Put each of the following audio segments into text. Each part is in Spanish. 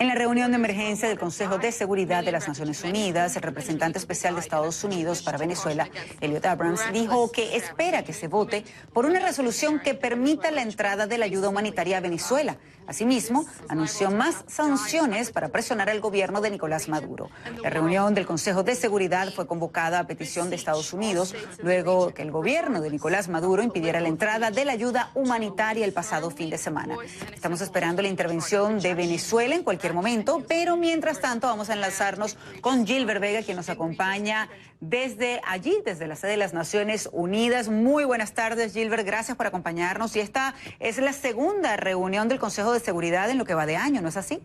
En la reunión de emergencia del Consejo de Seguridad de las Naciones Unidas, el representante especial de Estados Unidos para Venezuela, Elliot Abrams, dijo que espera que se vote por una resolución que permita la entrada de la ayuda humanitaria a Venezuela. Asimismo, anunció más sanciones para presionar al gobierno de Nicolás Maduro. La reunión del Consejo de Seguridad fue convocada a petición de Estados Unidos, luego que el gobierno de Nicolás Maduro impidiera la entrada de la ayuda humanitaria el pasado fin de semana. Estamos esperando la intervención de Venezuela en cualquier momento, pero mientras tanto vamos a enlazarnos con Gilbert Vega, quien nos acompaña desde allí, desde la sede de las Naciones Unidas. Muy buenas tardes, Gilbert, gracias por acompañarnos. Y esta es la segunda reunión del Consejo de Seguridad en lo que va de año, ¿no es así?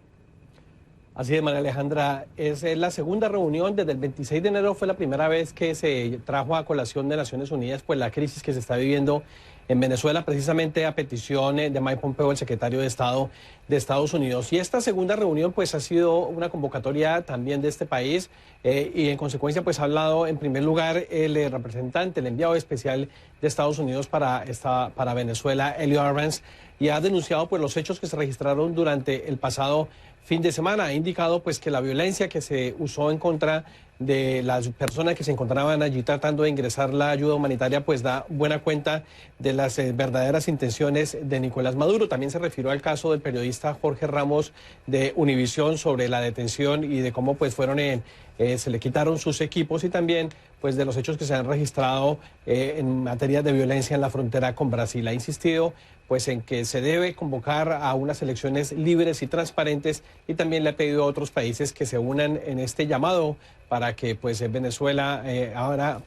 Así es, María Alejandra, es la segunda reunión. Desde el 26 de enero fue la primera vez que se trajo a colación de Naciones Unidas pues la crisis que se está viviendo en Venezuela, precisamente a petición de Mike Pompeo, el secretario de Estado de Estados Unidos. Y esta segunda reunión pues ha sido una convocatoria también de este país y en consecuencia pues ha hablado en primer lugar el representante, el enviado especial de Estados Unidos para Venezuela, Elliot Abrams, y ha denunciado pues los hechos que se registraron durante el pasado fin de semana. Ha indicado pues que la violencia que se usó en contra de las personas que se encontraban allí tratando de ingresar la ayuda humanitaria pues da buena cuenta de las verdaderas intenciones de Nicolás Maduro. También se refirió al caso del periodista Jorge Ramos de Univisión sobre la detención y de cómo pues se le quitaron sus equipos, y también pues de los hechos que se han registrado en materia de violencia en la frontera con Brasil. Ha insistido pues en que se debe convocar a unas elecciones libres y transparentes, y también le ha pedido a otros países que se unan en este llamado para que pues Venezuela abra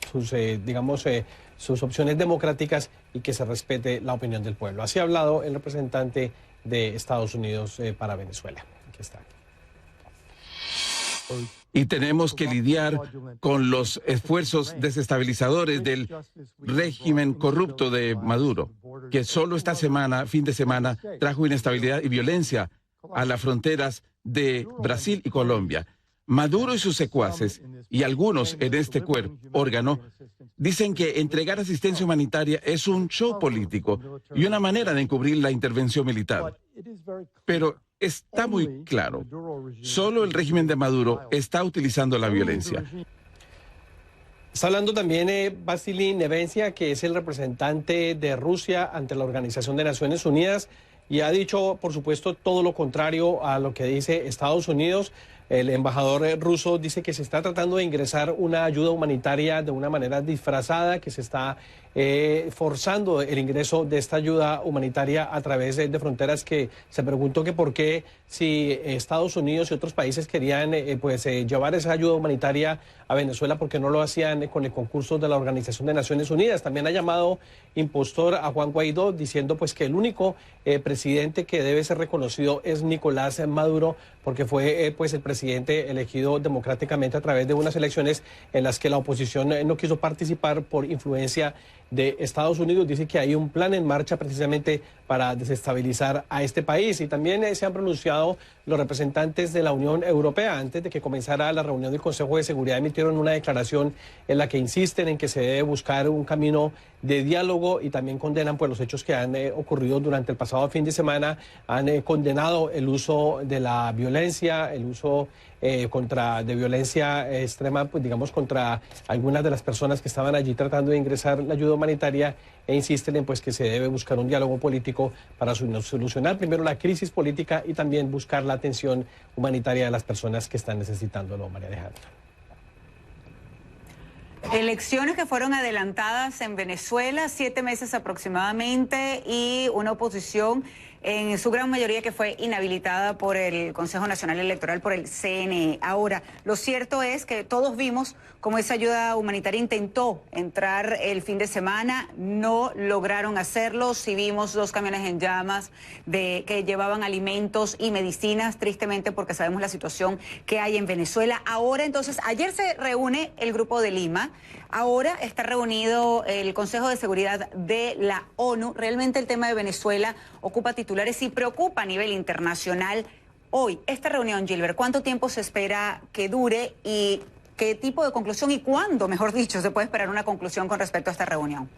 sus opciones democráticas y que se respete la opinión del pueblo. Así ha hablado el representante de Estados Unidos para Venezuela. Aquí está. Y tenemos que lidiar con los esfuerzos desestabilizadores del régimen corrupto de Maduro, que solo esta semana, fin de semana, trajo inestabilidad y violencia a las fronteras de Brasil y Colombia. Maduro y sus secuaces, y algunos en este órgano, dicen que entregar asistencia humanitaria es un show político y una manera de encubrir la intervención militar. Pero está muy claro, solo el régimen de Maduro está utilizando la violencia. Está hablando también Vasily Nevencia, que es el representante de Rusia ante la Organización de Naciones Unidas, y ha dicho, por supuesto, todo lo contrario a lo que dice Estados Unidos. El embajador ruso dice que se está tratando de ingresar una ayuda humanitaria de una manera disfrazada, que se está forzando el ingreso de esta ayuda humanitaria a través de fronteras, que se preguntó que por qué, si Estados Unidos y otros países querían llevar esa ayuda humanitaria a Venezuela, porque no lo hacían con el concurso de la Organización de Naciones Unidas. También ha llamado impostor a Juan Guaidó, diciendo pues que el único presidente que debe ser reconocido es Nicolás Maduro, porque fue pues el presidente elegido democráticamente a través de unas elecciones en las que la oposición no quiso participar por influencia de Estados Unidos. Dice que hay un plan en marcha precisamente para desestabilizar a este país. Y también se han pronunciado los representantes de la Unión Europea. Antes de que comenzara la reunión del Consejo de Seguridad, emitieron una declaración en la que insisten en que se debe buscar un camino de diálogo, y también condenan pues los hechos que han ocurrido durante el pasado fin de semana. Han condenado el uso de la violencia, el uso de violencia extrema, pues digamos, contra algunas de las personas que estaban allí tratando de ingresar la ayuda humanitaria, e insisten en pues que se debe buscar un diálogo político para solucionar primero la crisis política y también buscar la atención humanitaria de las personas que están necesitándolo, María Alejandra. Elecciones que fueron adelantadas en Venezuela, 7 meses aproximadamente, y una oposición en su gran mayoría que fue inhabilitada por el Consejo Nacional Electoral, por el CNE. Ahora, lo cierto es que todos vimos cómo esa ayuda humanitaria intentó entrar el fin de semana, no lograron hacerlo. Sí vimos 2 camiones en llamas que llevaban alimentos y medicinas, tristemente, porque sabemos la situación que hay en Venezuela. Ahora, entonces, ayer se reúne el Grupo de Lima, ahora está reunido el Consejo de Seguridad de la ONU. Realmente el tema de Venezuela ocupa titulares y preocupa a nivel internacional. Hoy, esta reunión, Gilbert, ¿cuánto tiempo se espera que dure y qué tipo de conclusión, y cuándo, mejor dicho, se puede esperar una conclusión con respecto a esta reunión?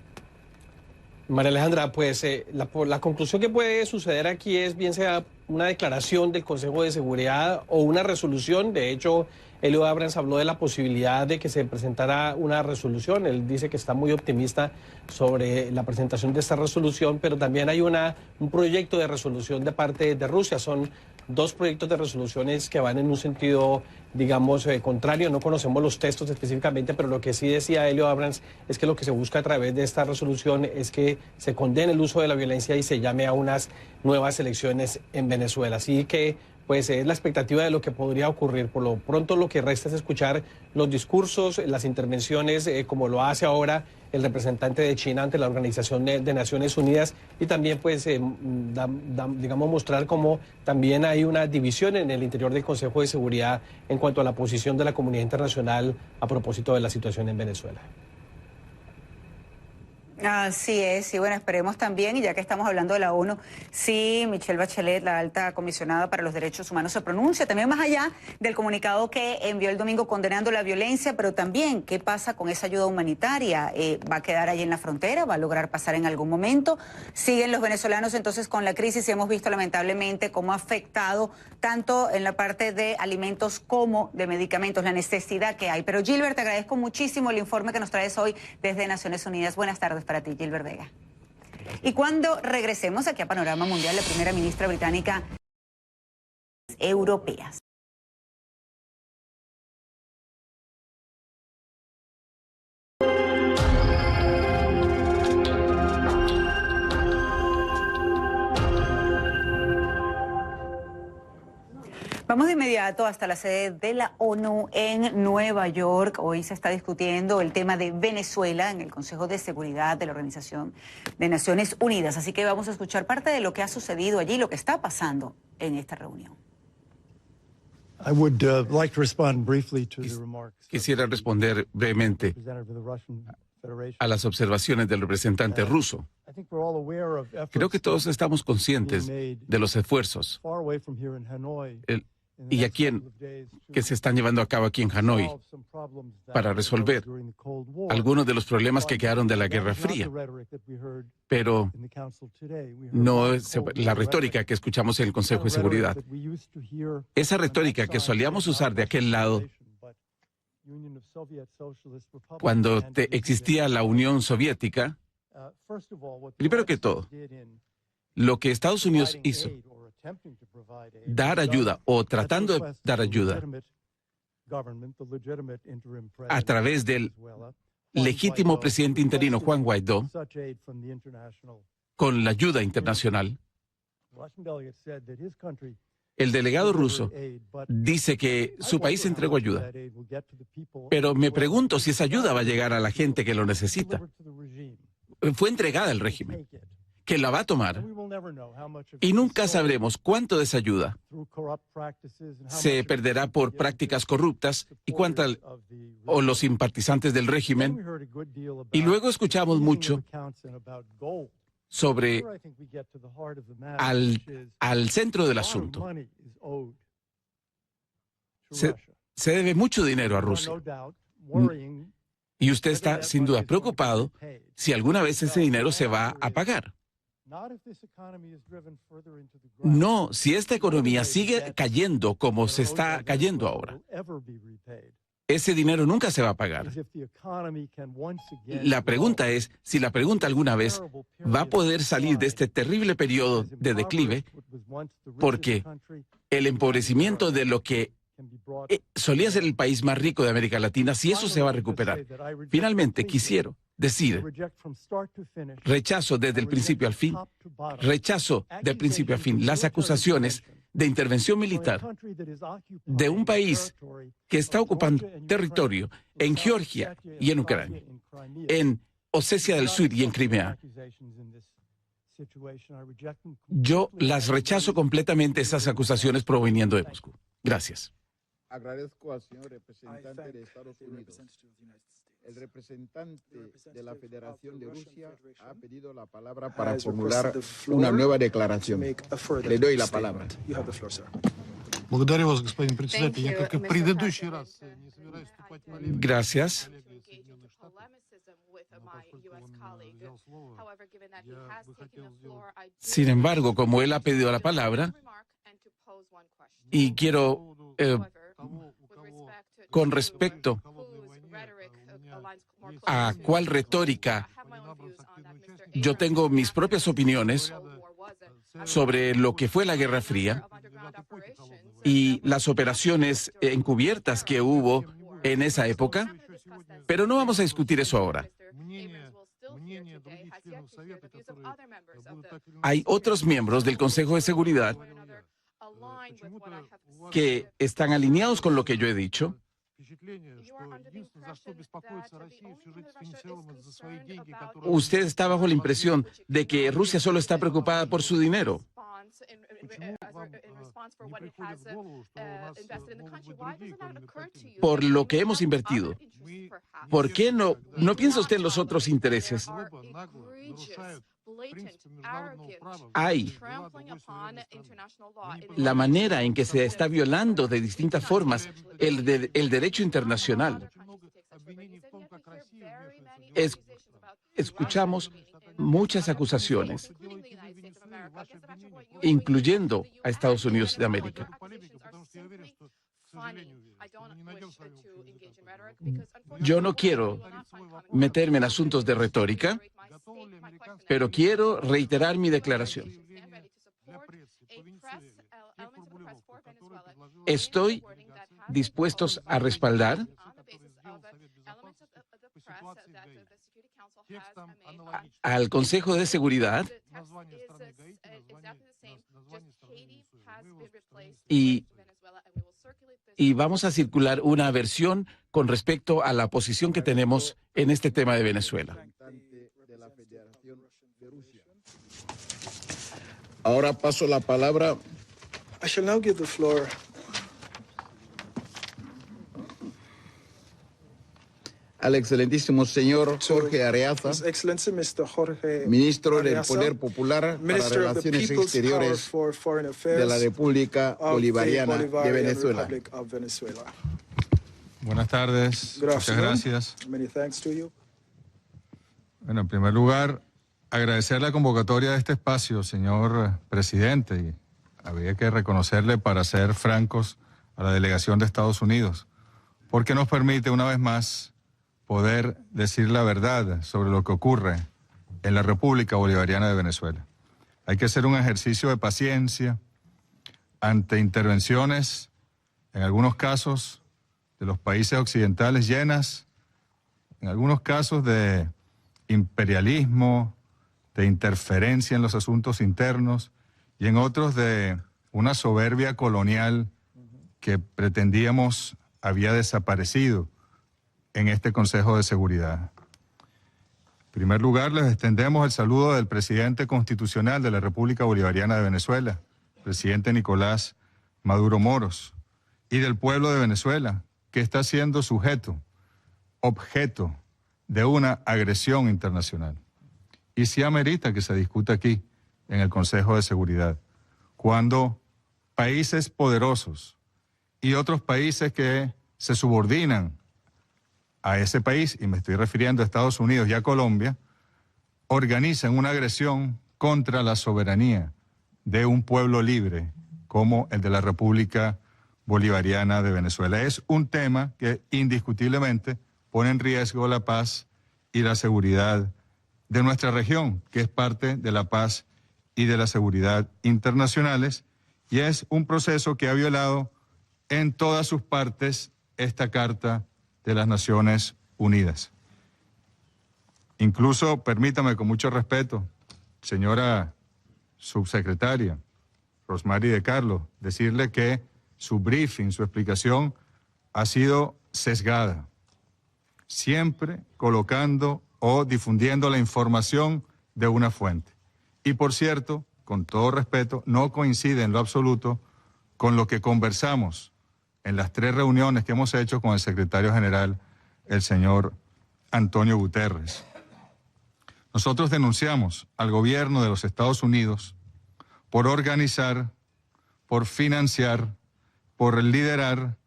María Alejandra, pues la conclusión que puede suceder aquí es, bien sea una declaración del Consejo de Seguridad o una resolución. De hecho, Elio Abrams habló de la posibilidad de que se presentara una resolución. Él dice que está muy optimista sobre la presentación de esta resolución, pero también hay un proyecto de resolución de parte de Rusia. Son dos proyectos de resoluciones que van en un sentido, digamos, contrario. No conocemos los textos específicamente, pero lo que sí decía Elio Abrams es que lo que se busca a través de esta resolución es que se condene el uso de la violencia y se llame a unas nuevas elecciones en Venezuela. Así que pues es la expectativa de lo que podría ocurrir. Por lo pronto lo que resta es escuchar los discursos, las intervenciones, como lo hace ahora el representante de China ante la Organización de Naciones Unidas, y también pues digamos mostrar cómo también hay una división en el interior del Consejo de Seguridad en cuanto a la posición de la comunidad internacional a propósito de la situación en Venezuela. Así es, y bueno, esperemos también, y ya que estamos hablando de la ONU, sí, Michelle Bachelet, la alta comisionada para los derechos humanos, se pronuncia también más allá del comunicado que envió el domingo condenando la violencia, pero también qué pasa con esa ayuda humanitaria. ¿Va a quedar allí en la frontera? ¿Va a lograr pasar en algún momento? Siguen los venezolanos entonces con la crisis y hemos visto lamentablemente cómo ha afectado tanto en la parte de alimentos como de medicamentos, la necesidad que hay. Pero Gilbert, te agradezco muchísimo el informe que nos traes hoy desde Naciones Unidas. Buenas tardes para ti, Gilbert Vega. Y cuando regresemos aquí a Panorama Mundial, la primera ministra británica europeas. Vamos de inmediato hasta la sede de la ONU en Nueva York. Hoy se está discutiendo el tema de Venezuela en el Consejo de Seguridad de la Organización de Naciones Unidas. Así que vamos a escuchar parte de lo que ha sucedido allí, lo que está pasando en esta reunión. Quisiera responder brevemente a las observaciones del representante ruso. Creo que todos estamos conscientes de los esfuerzos y que se están llevando a cabo aquí en Hanoi para resolver algunos de los problemas que quedaron de la Guerra Fría. Pero no es la retórica que escuchamos en el Consejo de Seguridad. Esa retórica que solíamos usar de aquel lado cuando existía la Unión Soviética. Primero que todo, lo que Estados Unidos hizo, dar ayuda o tratando de dar ayuda a través del legítimo presidente interino Juan Guaidó, con la ayuda internacional. El delegado ruso dice que su país entregó ayuda, pero me pregunto si esa ayuda va a llegar a la gente que lo necesita. Fue entregada al régimen, que la va a tomar, y nunca sabremos cuánto de esa ayuda se perderá por prácticas corruptas y cuánto o los simpatizantes del régimen. Y luego escuchamos mucho sobre al centro del asunto. Se debe mucho dinero a Rusia. Y usted está sin duda preocupado si alguna vez ese dinero se va a pagar. No, si esta economía sigue cayendo como se está cayendo ahora, ese dinero nunca se va a pagar. La pregunta es si la pregunta alguna vez va a poder salir de este terrible periodo de declive, porque el empobrecimiento de lo que solía ser el país más rico de América Latina, si eso se va a recuperar. Finalmente, quisiera decir, rechazo desde el principio al fin, rechazo del principio al fin las acusaciones de intervención militar de un país que está ocupando territorio en Georgia y en Ucrania, en Osetia del Sur y en Crimea. Yo las rechazo completamente, esas acusaciones proveniendo de Moscú. Gracias. Agradezco al señor representante de Estados Unidos. El representante de la Federación de Rusia ha pedido la palabra para formular una nueva declaración. Le doy la palabra. Gracias. Sin embargo, como él ha pedido la palabra, Y quiero, con respecto a cuál retórica, yo tengo mis propias opiniones sobre lo que fue la Guerra Fría y las operaciones encubiertas que hubo en esa época, pero no vamos a discutir eso ahora. Hay otros miembros del Consejo de Seguridad que están alineados con lo que yo he dicho. Usted está bajo la impresión de que Rusia solo está preocupada por su dinero. Por lo que hemos invertido. ¿Por qué no piensa usted en los otros intereses? Hay la manera en que se está violando de distintas formas el derecho internacional. Escuchamos muchas acusaciones, incluyendo a Estados Unidos de América. Yo no quiero meterme en asuntos de retórica, pero quiero reiterar mi declaración. Estoy dispuestos a respaldar al Consejo de Seguridad y vamos a circular una versión con respecto a la posición que tenemos en este tema de Venezuela. Ahora paso la palabra I shall now give the floor al excelentísimo señor Jorge Arreaza, His Excellency Mr. Jorge ministro del Arreaza, Poder Popular para Minister of the Relaciones People's Power Exteriores for Foreign de Affairs la República of the Bolivariana de Bolivarian Venezuela. Republic of Venezuela. Buenas tardes, Good muchas afternoon. gracias. Many thanks to you. Bueno, en primer lugar, agradecer la convocatoria de este espacio, señor presidente, y había que reconocerle, para ser francos, a la delegación de Estados Unidos, porque nos permite una vez más poder decir la verdad sobre lo que ocurre en la República Bolivariana de Venezuela. Hay que hacer un ejercicio de paciencia ante intervenciones, en algunos casos, de los países occidentales llenas, en algunos casos de imperialismo, de interferencia en los asuntos internos, y en otros de una soberbia colonial que pretendíamos había desaparecido en este Consejo de Seguridad. En primer lugar, les extendemos el saludo del presidente constitucional de la República Bolivariana de Venezuela, presidente Nicolás Maduro Moros, y del pueblo de Venezuela, que está siendo objeto de una agresión internacional. Y sí amerita que se discuta aquí, en el Consejo de Seguridad, cuando países poderosos y otros países que se subordinan a ese país, y me estoy refiriendo a Estados Unidos y a Colombia, organizan una agresión contra la soberanía de un pueblo libre como el de la República Bolivariana de Venezuela. Es un tema que indiscutiblemente pone en riesgo la paz y la seguridad de nuestra región, que es parte de la paz y de la seguridad internacionales, y es un proceso que ha violado en todas sus partes esta Carta de las Naciones Unidas. Incluso, permítame con mucho respeto, señora subsecretaria Rosmary de Carlos, decirle que su briefing, su explicación, ha sido sesgada, siempre colocando o difundiendo la información de una fuente. Y por cierto, con todo respeto, no coincide en lo absoluto con lo que conversamos en las 3 reuniones que hemos hecho con el secretario general, el señor Antonio Guterres. Nosotros denunciamos al gobierno de los Estados Unidos por organizar, por financiar, por liderar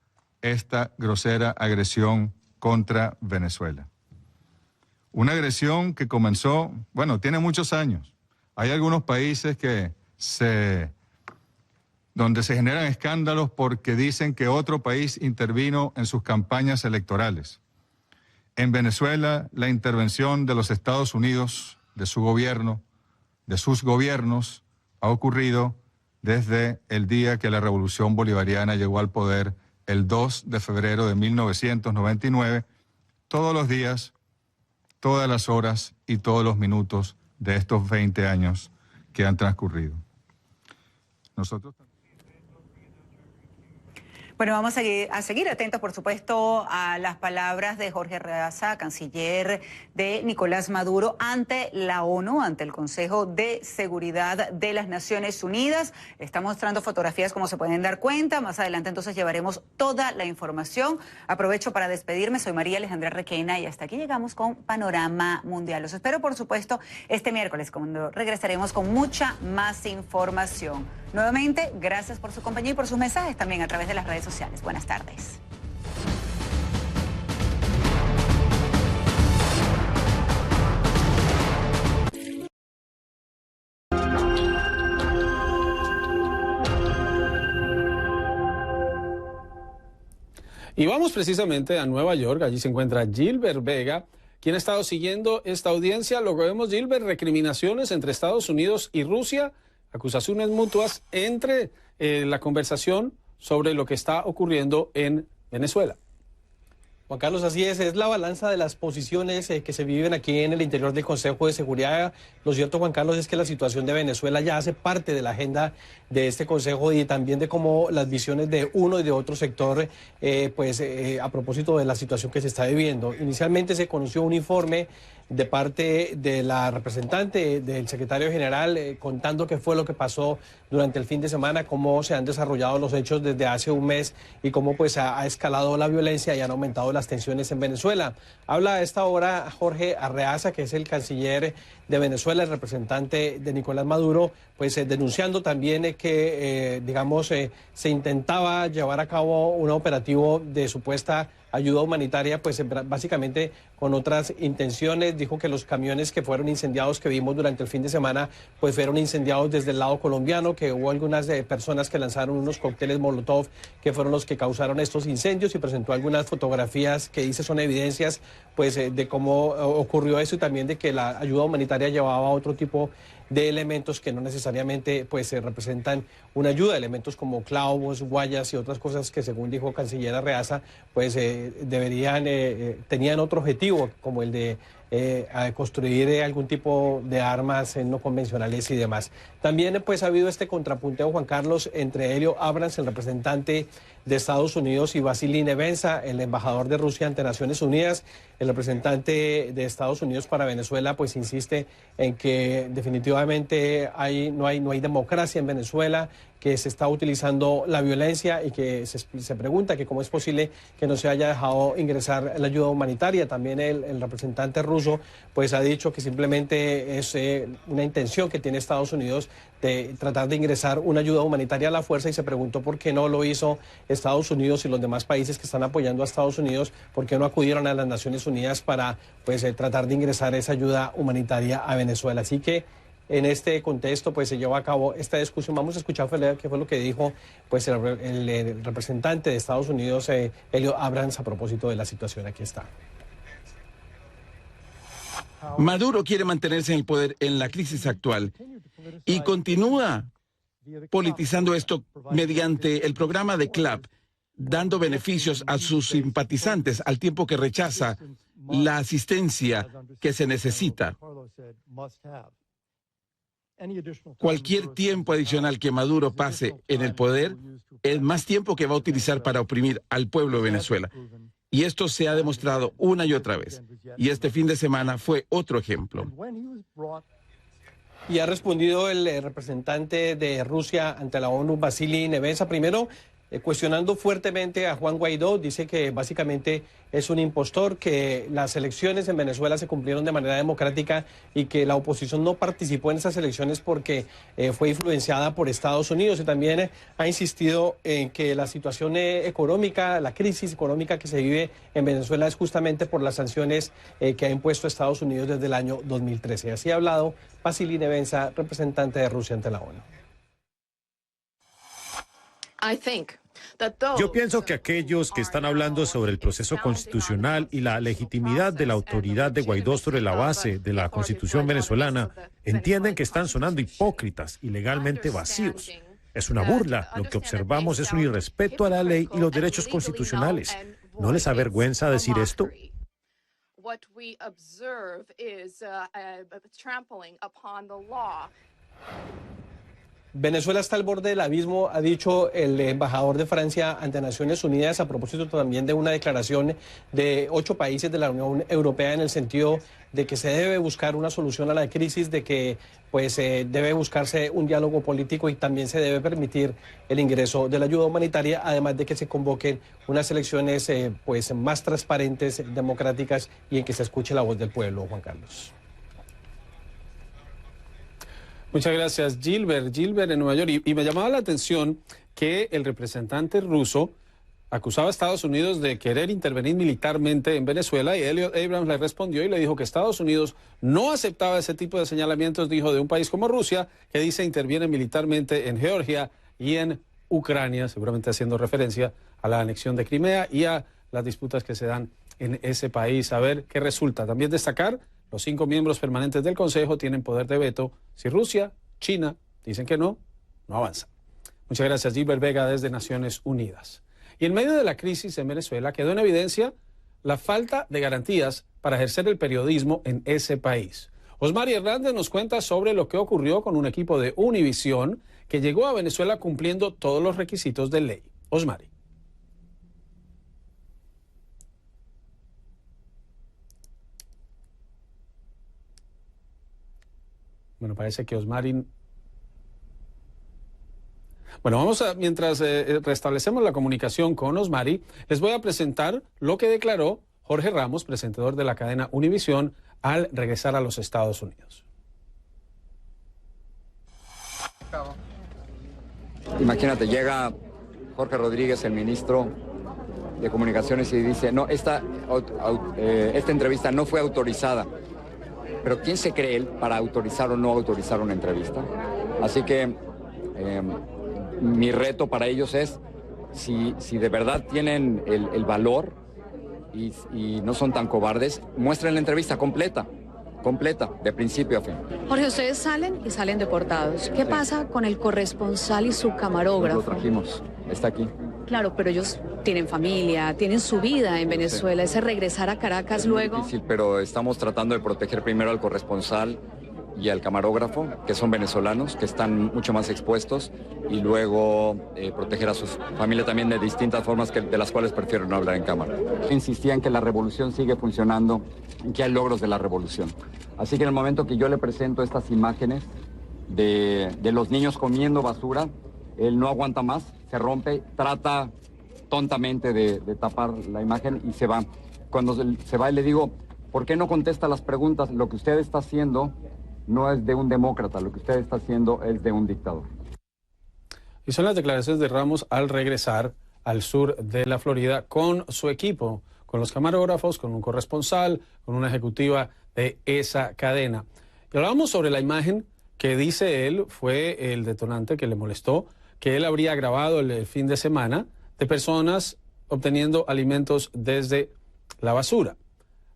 esta grosera agresión contra Venezuela. Una agresión que comenzó, bueno, tiene muchos años. Hay algunos países que se donde se generan escándalos porque dicen que otro país intervino en sus campañas electorales. En Venezuela, la intervención de los Estados Unidos, de su gobierno, de sus gobiernos, ha ocurrido desde el día que la Revolución Bolivariana llegó al poder, el 2 de febrero de 1999, todos los días, todas las horas y todos los minutos de estos 20 años que han transcurrido. Nosotros... Bueno, vamos a seguir atentos, por supuesto, a las palabras de Jorge Arreaza, canciller de Nicolás Maduro, ante la ONU, ante el Consejo de Seguridad de las Naciones Unidas. Está mostrando fotografías, como se pueden dar cuenta. Más adelante, entonces, llevaremos toda la información. Aprovecho para despedirme. Soy María Alejandra Requena y hasta aquí llegamos con Panorama Mundial. Los espero, por supuesto, este miércoles, cuando regresaremos con mucha más información. Nuevamente, gracias por su compañía y por sus mensajes también a través de las redes sociales. Buenas tardes. Y vamos precisamente a Nueva York. Allí se encuentra Gilbert Vega, quien ha estado siguiendo esta audiencia. Lo que vemos, Gilbert, recriminaciones entre Estados Unidos y Rusia, acusaciones mutuas entre la conversación sobre lo que está ocurriendo en Venezuela. Juan Carlos, así es la balanza de las posiciones que se viven aquí en el interior del Consejo de Seguridad. Lo cierto, Juan Carlos, es que la situación de Venezuela ya hace parte de la agenda de este Consejo y también de cómo las visiones de uno y de otro sector, a propósito de la situación que se está viviendo. Inicialmente se conoció un informe de parte de la representante del secretario general contando qué fue lo que pasó durante el fin de semana, cómo se han desarrollado los hechos desde hace un mes y cómo pues ha escalado la violencia y han aumentado las tensiones en Venezuela. Habla a esta hora Jorge Arreaza, que es el canciller de Venezuela, el representante de Nicolás Maduro, pues denunciando también que, se intentaba llevar a cabo un operativo de supuesta ayuda humanitaria, pues básicamente con otras intenciones. Dijo que los camiones que fueron incendiados que vimos durante el fin de semana, pues fueron incendiados desde el lado colombiano, que hubo algunas personas que lanzaron unos cócteles Molotov que fueron los que causaron estos incendios, y presentó algunas fotografías que dice son evidencias pues de cómo ocurrió eso y también de que la ayuda humanitaria llevaba otro tipo de elementos que no necesariamente pues representan una ayuda, elementos como clavos, guayas y otras cosas que, según dijo canciller Arreaza, pues tenían otro objetivo, como el de construir algún tipo de armas no convencionales y demás. También pues ha habido este contrapunteo, Juan Carlos, entre Elio Abrams, el representante de Estados Unidos, y Vasily Nevensa, el embajador de Rusia ante Naciones Unidas. El representante de Estados Unidos para Venezuela pues insiste en que definitivamente no hay democracia en Venezuela, que se está utilizando la violencia y que se pregunta que cómo es posible que no se haya dejado ingresar la ayuda humanitaria. También el representante ruso pues ha dicho que simplemente es una intención que tiene Estados Unidos de tratar de ingresar una ayuda humanitaria a la fuerza, y se preguntó por qué no lo hizo Estados Unidos y los demás países que están apoyando a Estados Unidos, por qué no acudieron a las Naciones Unidas para pues tratar de ingresar esa ayuda humanitaria a Venezuela. Así que en este contexto pues se llevó a cabo esta discusión. Vamos a escuchar qué fue lo que dijo pues el representante de Estados Unidos, Elio Abrams, a propósito de la situación. Aquí está. Maduro quiere mantenerse en el poder en la crisis actual y continúa politizando esto mediante el programa de CLAP, dando beneficios a sus simpatizantes al tiempo que rechaza la asistencia que se necesita. Cualquier tiempo adicional que Maduro pase en el poder es más tiempo que va a utilizar para oprimir al pueblo de Venezuela. Y esto se ha demostrado una y otra vez. Y este fin de semana fue otro ejemplo. Y ha respondido el representante de Rusia ante la ONU, Vasily Nevensa, primero cuestionando fuertemente a Juan Guaidó. Dice que básicamente es un impostor, que las elecciones en Venezuela se cumplieron de manera democrática y que la oposición no participó en esas elecciones porque fue influenciada por Estados Unidos. Y también ha insistido en que la situación económica, la crisis económica que se vive en Venezuela es justamente por las sanciones que ha impuesto Estados Unidos desde el año 2013. Así ha hablado Vasily Nevensa, representante de Rusia ante la ONU. Yo pienso que aquellos que están hablando sobre el proceso constitucional y la legitimidad de la autoridad de Guaidó sobre la base de la Constitución venezolana entienden que están sonando hipócritas y legalmente vacíos. Es una burla. Lo que observamos es un irrespeto a la ley y los derechos constitucionales. ¿No les avergüenza decir esto? Venezuela está al borde del abismo, ha dicho el embajador de Francia ante Naciones Unidas, a propósito también de una declaración de 8 países de la Unión Europea en el sentido de que se debe buscar una solución a la crisis, de que pues debe buscarse un diálogo político y también se debe permitir el ingreso de la ayuda humanitaria, además de que se convoquen unas elecciones pues más transparentes, democráticas y en que se escuche la voz del pueblo, Juan Carlos. Muchas gracias, Gilbert en Nueva York. Y me llamaba la atención que el representante ruso acusaba a Estados Unidos de querer intervenir militarmente en Venezuela y Elliot Abrams le respondió y le dijo que Estados Unidos no aceptaba ese tipo de señalamientos, dijo, de un país como Rusia, que dice interviene militarmente en Georgia y en Ucrania, seguramente haciendo referencia a la anexión de Crimea y a las disputas que se dan en ese país. A ver qué resulta. También destacar, los 5 miembros permanentes del Consejo tienen poder de veto. Si Rusia, China dicen que no, no avanza. Muchas gracias, Gilbert Vega, desde Naciones Unidas. Y en medio de la crisis en Venezuela quedó en evidencia la falta de garantías para ejercer el periodismo en ese país. Osmari Hernández nos cuenta sobre lo que ocurrió con un equipo de Univisión que llegó a Venezuela cumpliendo todos los requisitos de ley. Osmari. Bueno, parece que Osmari... Bueno, vamos a, mientras restablecemos la comunicación con Osmari, les voy a presentar lo que declaró Jorge Ramos, presentador de la cadena Univisión, al regresar a los Estados Unidos. Imagínate, llega Jorge Rodríguez, el ministro de Comunicaciones, y dice, no, esta entrevista no fue autorizada. Pero ¿quién se cree él para autorizar o no autorizar una entrevista? Así que mi reto para ellos es, si de verdad tienen el valor y no son tan cobardes, muestren la entrevista completa, de principio a fin. Jorge, ustedes salen y salen deportados. ¿Qué pasa con el corresponsal y su camarógrafo? Lo trajimos, está aquí. Claro, pero ellos tienen familia, tienen su vida en Venezuela. Ese regresar a Caracas luego... Es difícil, pero estamos tratando de proteger primero al corresponsal y al camarógrafo, que son venezolanos, que están mucho más expuestos, y luego proteger a su familia también de distintas formas de las cuales prefiero no hablar en cámara. Insistía en que la revolución sigue funcionando, en que hay logros de la revolución. Así que en el momento que yo le presento estas imágenes de los niños comiendo basura, él no aguanta más, se rompe, trata tontamente de tapar la imagen y se va. Cuando se va, le digo, ¿por qué no contesta las preguntas? Lo que usted está haciendo no es de un demócrata, lo que usted está haciendo es de un dictador. Y son las declaraciones de Ramos al regresar al sur de la Florida con su equipo, con los camarógrafos, con un corresponsal, con una ejecutiva de esa cadena. Y hablábamos sobre la imagen que dice él fue el detonante que le molestó, que él habría grabado el fin de semana de personas obteniendo alimentos desde la basura.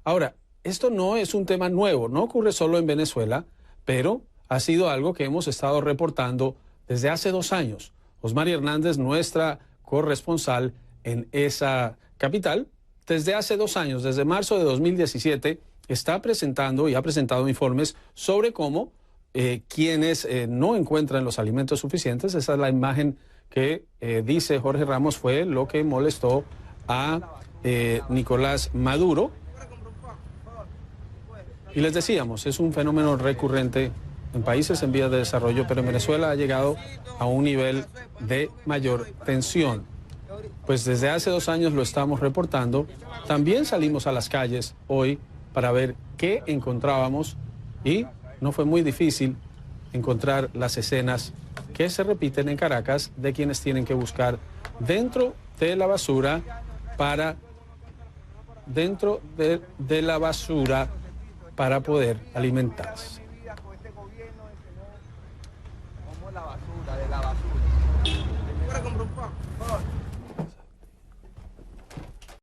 Ahora, esto no es un tema nuevo, no ocurre solo en Venezuela, pero ha sido algo que hemos estado reportando desde hace 2 años. Osmari Hernández, nuestra corresponsal en esa capital, desde hace 2 años, desde marzo de 2017, está presentando y ha presentado informes sobre cómo quienes no encuentran los alimentos suficientes, esa es la imagen que dice Jorge Ramos fue lo que molestó a Nicolás Maduro. Y les decíamos, es un fenómeno recurrente en países en vías de desarrollo, pero en Venezuela ha llegado a un nivel de mayor tensión. Pues desde hace 2 años lo estamos reportando. También salimos a las calles hoy para ver qué encontrábamos y no fue muy difícil encontrar las escenas que se repiten en Caracas de quienes tienen que buscar dentro de la basura para poder alimentarse.